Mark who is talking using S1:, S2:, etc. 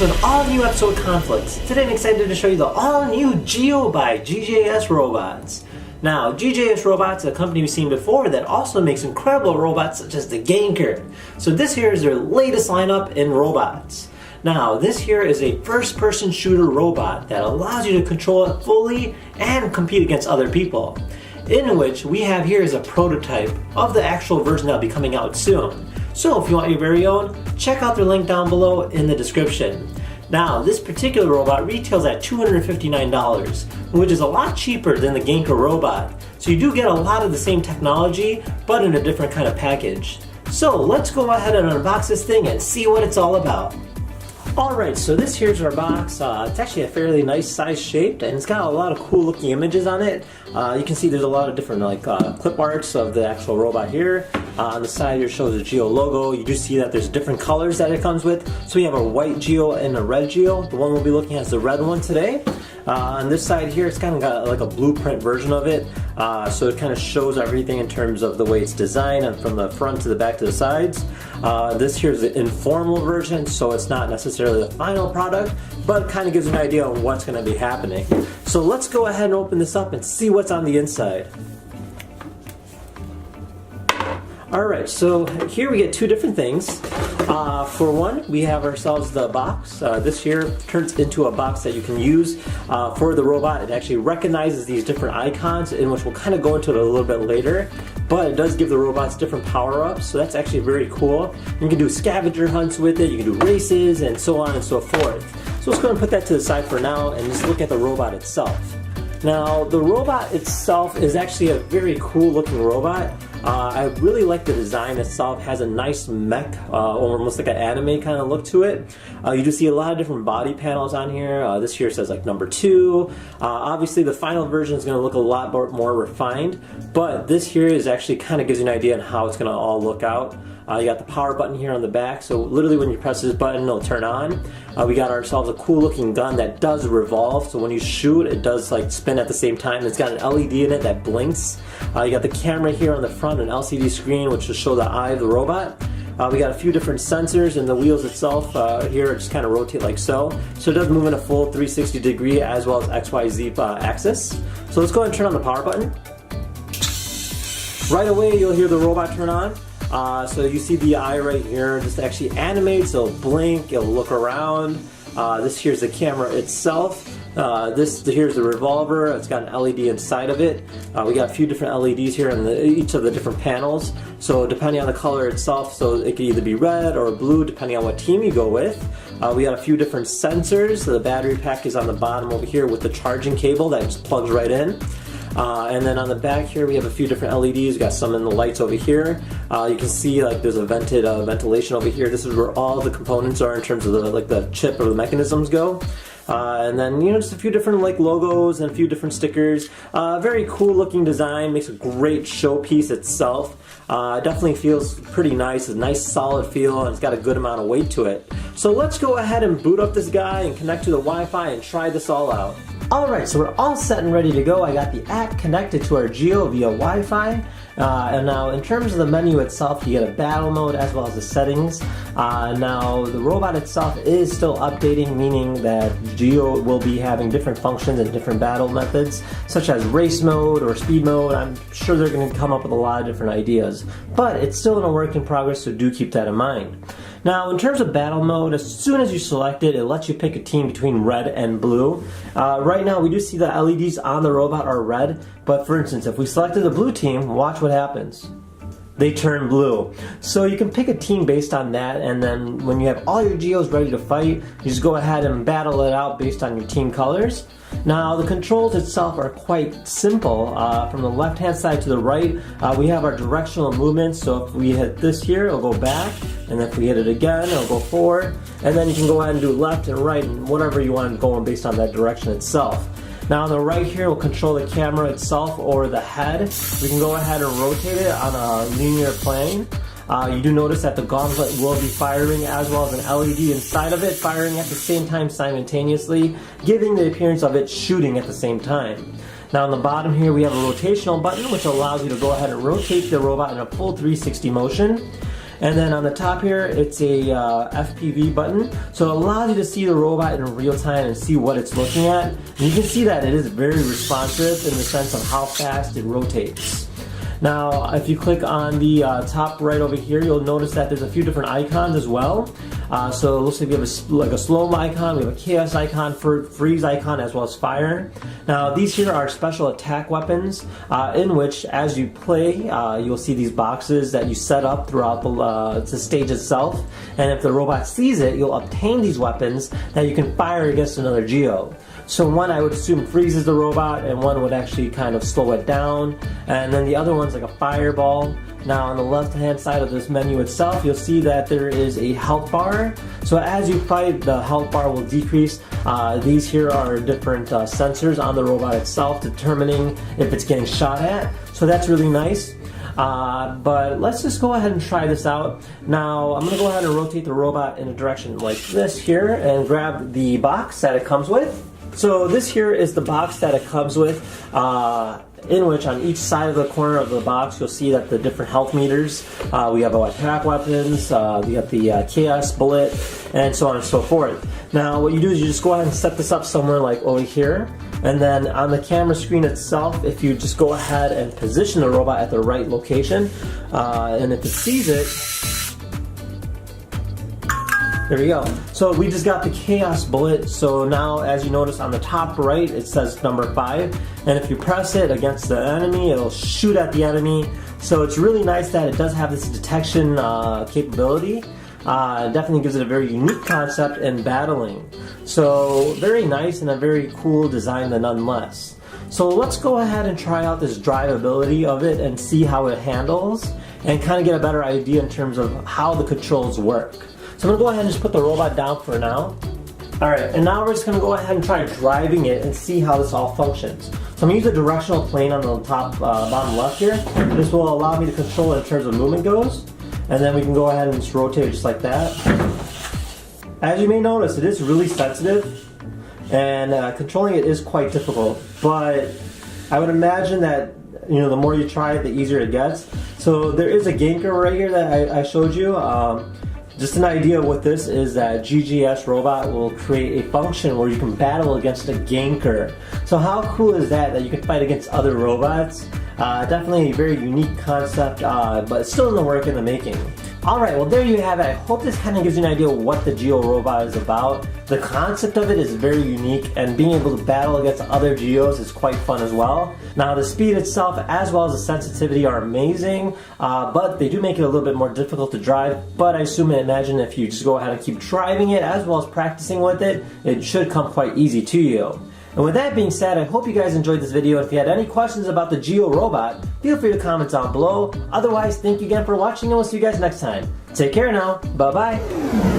S1: to an all-new episode of Conflicts. Today I'm excited to show you the all-new GEIO by GJS Robots. Now, GJS Robots is a company we've seen before that also makes incredible robots such as the Ganker. So this here is their latest lineup in robots. Now, this here is a first-person shooter robot that allows you to control it fully and compete against other people. In which we have here is a prototype of the actual version that will be coming out soon. So if you want your very own, check out their link down below in the description. Now, this particular robot retails at $259, which is a lot cheaper than the Ganker robot. So you do get a lot of the same technology, but in a different kind of package. So let's go ahead and unbox this thing and see what it's all about. Alright, so this here's our box. It's actually a fairly nice size shaped, and it's got a lot of cool looking images on it. You can see there's a lot of different clip arts of the actual robot here. On the side here shows the GEIO logo. You do see that there's different colors that it comes with. So we have a white GEIO and a red GEIO. The one we'll be looking at is the red one today. On this side here, it's kind of got like a blueprint version of it. So it kind of shows everything in terms of the way it's designed, and from the front to the back to the sides. This here is the informal version, so it's not necessarily the final product, but kind of gives an idea on what's going to be happening. So let's go ahead and open this up and see what's on the inside. Alright, so here we get two different things. For one, we have ourselves the box. This here turns into a box that you can use for the robot. It actually recognizes these different icons, in which we'll kind of go into it a little bit later. But it does give the robots different power-ups, so that's actually very cool. You can do scavenger hunts with it, you can do races, and so on and so forth. So let's go and put that to the side for now and just look at the robot itself. Now, the robot itself is actually a very cool looking robot. I really like the design itself. It has a nice mech, almost like an anime kind of look to it. You do see a lot of different body panels on here. This here says like number 2. Obviously the final version is going to look a lot more refined, but this here is actually kind of gives you an idea on how it's going to all look out. You got the power button here on the back, so literally when you press this button it'll turn on. We got ourselves a cool looking gun that does revolve, so when you shoot it does like spin at the same time. It's got an LED in it that blinks. You got the camera here on the front, an LCD screen which will show the eye of the robot. We got a few different sensors, and the wheels itself here just kind of rotate like so. So it does move in a full 360 degree as well as XYZ axis. So let's go ahead and turn on the power button. Right away you'll hear the robot turn on. So you see the eye right here, just actually animates, it'll blink, it'll look around. This here's the camera itself. Here's the revolver. It's got an LED inside of it. We got a few different LEDs here on each of the different panels. So depending on the color itself, so it could either be red or blue depending on what team you go with. We got a few different sensors. So the battery pack is on the bottom over here with the charging cable that just plugs right in. And then on the back here we have a few different LEDs. We got some in the lights over here. You can see like there's a vented ventilation over here. This is where all the components are in terms of the chip or the mechanisms go. And then just a few different logos and a few different stickers. Very cool looking design, makes a great showpiece itself. Definitely feels pretty nice, a nice solid feel, and it's got a good amount of weight to it. So let's go ahead and boot up this guy and connect to the Wi-Fi and try this all out. Alright, so we're all set and ready to go. I got the app connected to our GEIO via Wi-Fi. And now in terms of the menu itself, you get a battle mode as well as the settings. Now the robot itself is still updating, meaning that GEIO will be having different functions and different battle methods, such as race mode or speed mode. I'm sure they're going to come up with a lot of different ideas, but it's still in a work in progress, so do keep that in mind. Now in terms of battle mode, as soon as you select it, it lets you pick a team between red and blue. Right now we do see the LEDs on the robot are red, but for instance if we selected the blue team, watch what happens. They turn blue. So you can pick a team based on that, and then when you have all your GEIOs ready to fight, you just go ahead and battle it out based on your team colors. Now the controls itself are quite simple. From the left hand side to the right, we have our directional movements. So if we hit this here, it'll go back, and if we hit it again, it'll go forward, and then you can go ahead and do left and right and whatever you want going based on that direction itself. Now on the right here, we'll control the camera itself or the head. We can go ahead and rotate it on a linear plane. You do notice that the gauntlet will be firing as well as an LED inside of it, firing at the same time simultaneously, giving the appearance of it shooting at the same time. Now on the bottom here we have a rotational button which allows you to go ahead and rotate the robot in a full 360 motion. And then on the top here, it's a FPV button, so it allows you to see the robot in real time and see what it's looking at. And you can see that it is very responsive in the sense of how fast it rotates. Now, if you click on the top right over here, you'll notice that there's a few different icons as well. So it looks like we have a slow-mo icon, we have a chaos icon, freeze icon, as well as fire. Now, these here are special attack weapons in which, as you play, you'll see these boxes that you set up throughout the stage itself. And if the robot sees it, you'll obtain these weapons that you can fire against another GEO. So one, I would assume, freezes the robot, and one would actually kind of slow it down, and then the other one's like a fireball. Now on the left hand side of this menu itself, you'll see that there is a health bar. So as you fight, the health bar will decrease. These here are different sensors on the robot itself, determining if it's getting shot at. So that's really nice. But let's just go ahead and try this out. Now I'm going to go ahead and rotate the robot in a direction like this here and grab the box that it comes with. So this here is the box that it comes with, in which on each side of the corner of the box you'll see that the different health meters, we have our attack weapons, we have the chaos bullet, and so on and so forth. Now what you do is you just go ahead and set this up somewhere like over here, and then on the camera screen itself, if you just go ahead and position the robot at the right location, and if it sees it, there we go. So we just got the chaos bullet. So now, as you notice on the top right, it says number 5. And if you press it against the enemy, it'll shoot at the enemy. So it's really nice that it does have this detection capability. It definitely gives it a very unique concept in battling. So very nice and a very cool design nonetheless. So let's go ahead and try out this drivability of it and see how it handles and kind of get a better idea in terms of how the controls work. So I'm going to go ahead and just put the robot down for now. Alright, and now we're just going to go ahead and try driving it and see how this all functions. So I'm going to use the directional plane on the top bottom left here. This will allow me to control it in terms of movement goes. And then we can go ahead and just rotate it just like that. As you may notice, it is really sensitive, and controlling it is quite difficult. But I would imagine that, you know, the more you try it, the easier it gets. So there is a ganker right here that I showed you. Just an idea with this is that GGS robot will create a function where you can battle against a ganker. So how cool is that you can fight against other robots? Definitely a very unique concept, but it's still in the work in the making. Alright, well there you have it. I hope this kind of gives you an idea of what the GEO robot is about. The concept of it is very unique, and being able to battle against other GEOs is quite fun as well. Now the speed itself as well as the sensitivity are amazing, but they do make it a little bit more difficult to drive. But I assume and imagine if you just go ahead and keep driving it as well as practicing with it, it should come quite easy to you. And with that being said, I hope you guys enjoyed this video. If you had any questions about the GEO robot, feel free to comment down below. Otherwise, thank you again for watching, and we'll see you guys next time. Take care now. Bye-bye.